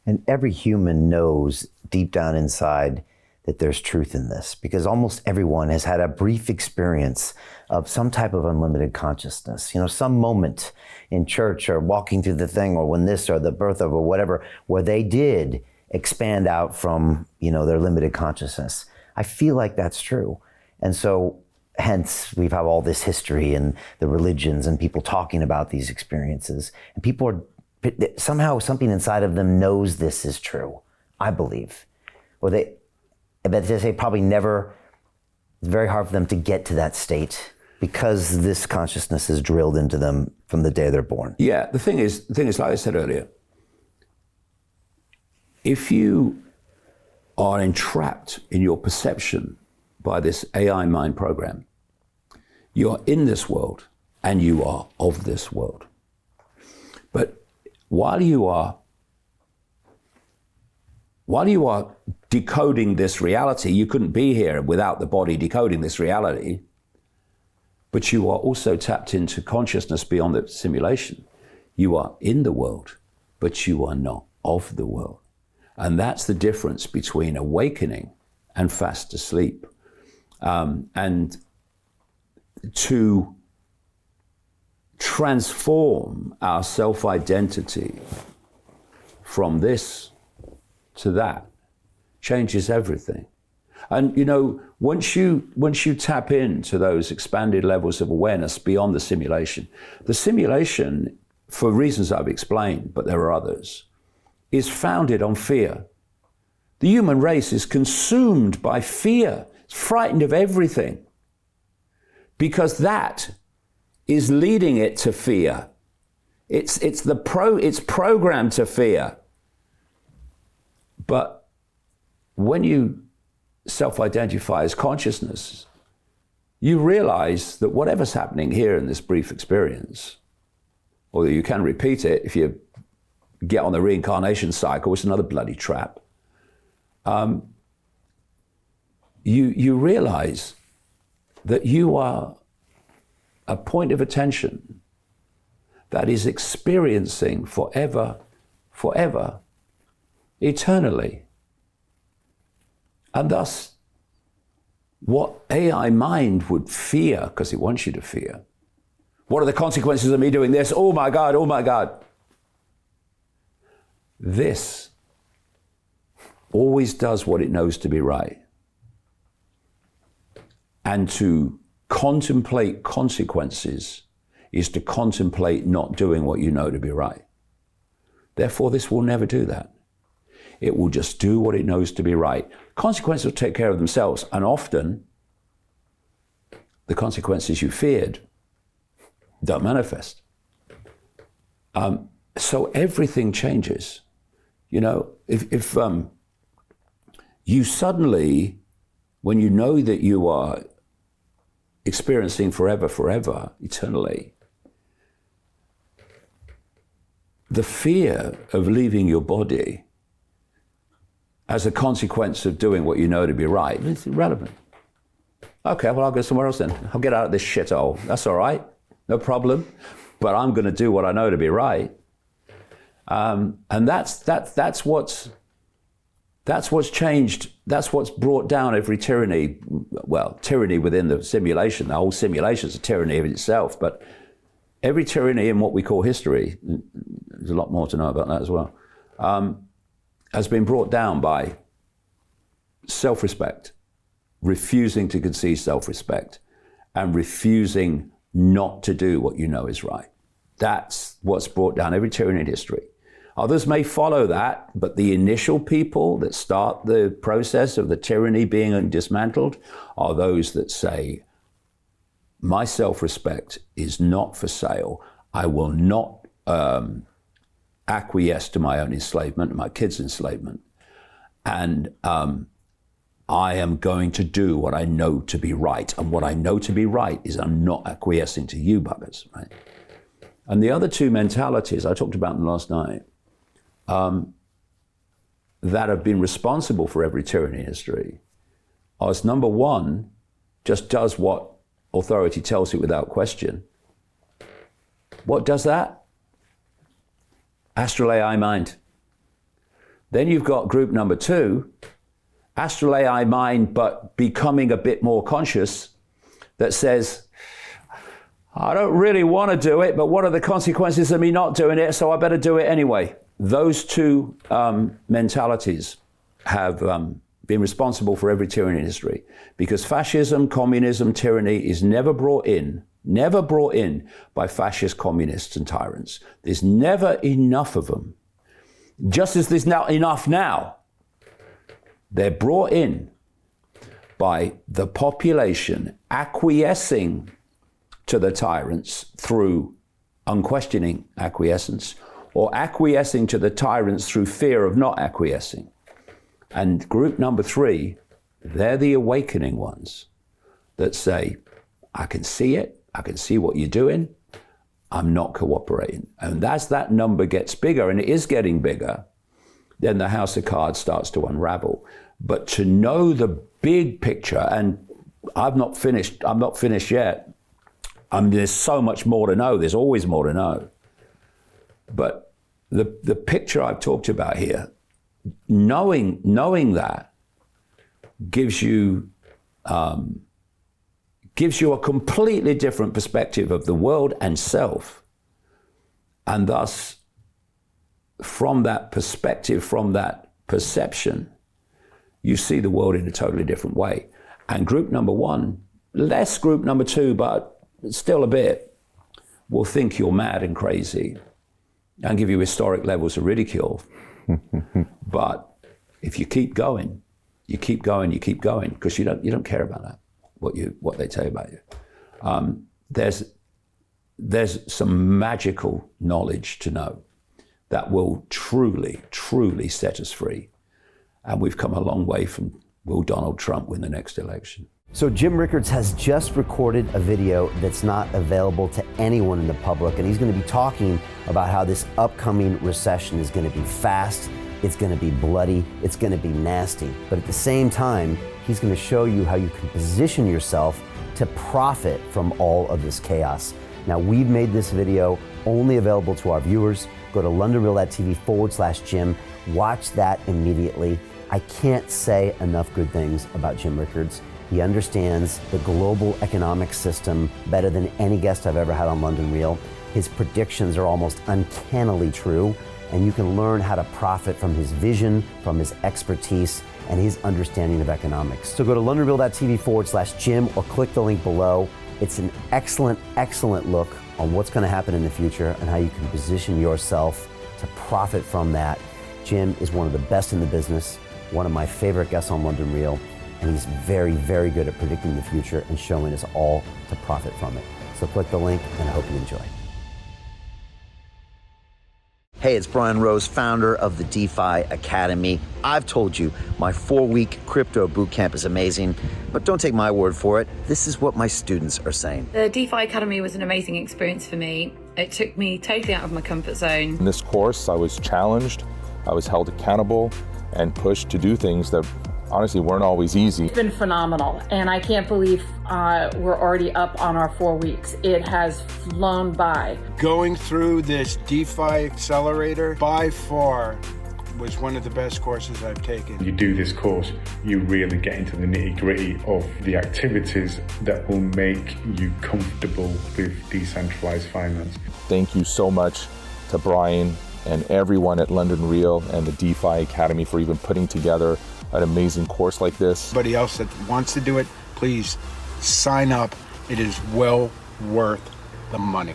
And every human knows deep down inside that there's truth in this, because almost everyone has had a brief experience of some type of unlimited consciousness. You know, some moment in church or walking through the thing, or when this or the birth of or whatever, where they did expand out from, you know, their limited consciousness. I feel like that's true. And so hence we have all this history and the religions and people talking about these experiences, and people are somehow something inside of them knows this is true, I believe. Or they probably never, it's very hard for them to get to that state because this consciousness is drilled into them from the day they're born. Yeah, the thing is, like I said earlier, if you are entrapped in your perception by this AI mind program, you're in this world and you are of this world. But while you are decoding this reality, you couldn't be here without the body decoding this reality, but you are also tapped into consciousness beyond the simulation. You are in the world, but you are not of the world. And that's the difference between awakening and fast asleep. And to transform our self-identity from this to that changes everything. And you know, once you tap into those expanded levels of awareness beyond the simulation, for reasons I've explained, but there are others, is founded on fear. The human race is consumed by fear. It's frightened of everything because that is leading it to fear. It's programmed to fear. But when you self-identify as consciousness, you realize that whatever's happening here in this brief experience, although you can repeat it if you get on the reincarnation cycle, it's another bloody trap. You realize that you are a point of attention that is experiencing forever, eternally. And thus, what AI mind would fear, because it wants you to fear, what are the consequences of me doing this? Oh my God, oh my God. This always does what it knows to be right. And to contemplate consequences is to contemplate not doing what you know to be right. Therefore, this will never do that. It will just do what it knows to be right. Consequences will take care of themselves, and often the consequences you feared don't manifest. So everything changes. You know, if you suddenly, when you know that you are experiencing forever, eternally, the fear of leaving your body as a consequence of doing what you know to be right, it's irrelevant. Okay, well, I'll go somewhere else then. I'll get out of this shithole. That's all right, no problem. But I'm going to do what I know to be right. And that's what's changed. That's what's brought down every tyranny. Well, tyranny within the simulation. The whole simulation is a tyranny of itself. But every tyranny in what we call history, there's a lot more to know about that as well, has been brought down by self-respect, refusing to concede self-respect, and refusing not to do what you know is right. That's what's brought down every tyranny in history. Others may follow that, but the initial people that start the process of the tyranny being dismantled are those that say, my self-respect is not for sale. I will not acquiesce to my own enslavement, my kids' enslavement. And I am going to do what I know to be right. And what I know to be right is I'm not acquiescing to you buggers, right? And the other two mentalities, I talked about them last night, that have been responsible for every tyranny in history, is number one, just does what authority tells it without question. What does that? Astral AI mind. Then you've got group number 2, astral AI mind, but becoming a bit more conscious, that says, I don't really want to do it, but what are the consequences of me not doing it? So I better do it anyway. Those two mentalities have been responsible for every tyranny in history, because fascism, communism, tyranny is never brought in by fascist communists and tyrants. There's never enough of them. Just as there's not enough now, they're brought in by the population acquiescing to the tyrants through unquestioning acquiescence, or acquiescing to the tyrants through fear of not acquiescing. And group number 3, they're the awakening ones that say, I can see it, I can see what you're doing, I'm not cooperating. And as that number gets bigger, and it is getting bigger, then the house of cards starts to unravel. But to know the big picture, and I'm not finished yet. There's so much more to know, there's always more to know. But the picture I've talked about here, knowing that gives you a completely different perspective of the world and self. And thus, from that perspective, from that perception, you see the world in a totally different way. And group number 1, less group number 2, but still a bit, will think you're mad and crazy and give you historic levels of ridicule. But if you keep going, because you don't care about that, what they tell you about you. There's some magical knowledge to know that will truly, truly set us free. And we've come a long way from will Donald Trump win the next election. So Jim Rickards has just recorded a video that's not available to anyone in the public, and he's going to be talking about how this upcoming recession is going to be fast, it's going to be bloody, it's going to be nasty. But at the same time, he's going to show you how you can position yourself to profit from all of this chaos. Now, we've made this video only available to our viewers. Go to londonreal.tv/Jim. Watch that immediately. I can't say enough good things about Jim Rickards. He understands the global economic system better than any guest I've ever had on London Real. His predictions are almost uncannily true, and you can learn how to profit from his vision, from his expertise, and his understanding of economics. So go to londonreal.tv/Jim or click the link below. It's an excellent, excellent look on what's going to happen in the future and how you can position yourself to profit from that. Jim is one of the best in the business, one of my favorite guests on London Real, and he's very, very good at predicting the future and showing us all to profit from it. So click the link, and I hope you enjoy. Hey, it's Brian Rose, founder of the DeFi Academy. I've told you my 4-week crypto bootcamp is amazing, but don't take my word for it. This is what my students are saying. The DeFi Academy was an amazing experience for me. It took me totally out of my comfort zone. In this course, I was challenged, I was held accountable, and pushed to do things that honestly weren't always easy. It's been phenomenal, and I can't believe we're already up on our 4 weeks. It has flown by. Going through this DeFi accelerator by far was one of the best courses I've taken. You do this course, you really get into the nitty-gritty of the activities that will make you comfortable with decentralized finance. Thank you so much to Brian and everyone at London Real and the DeFi Academy for even putting together an amazing course like this. Anybody else that wants to do it, please sign up. It is well worth the money.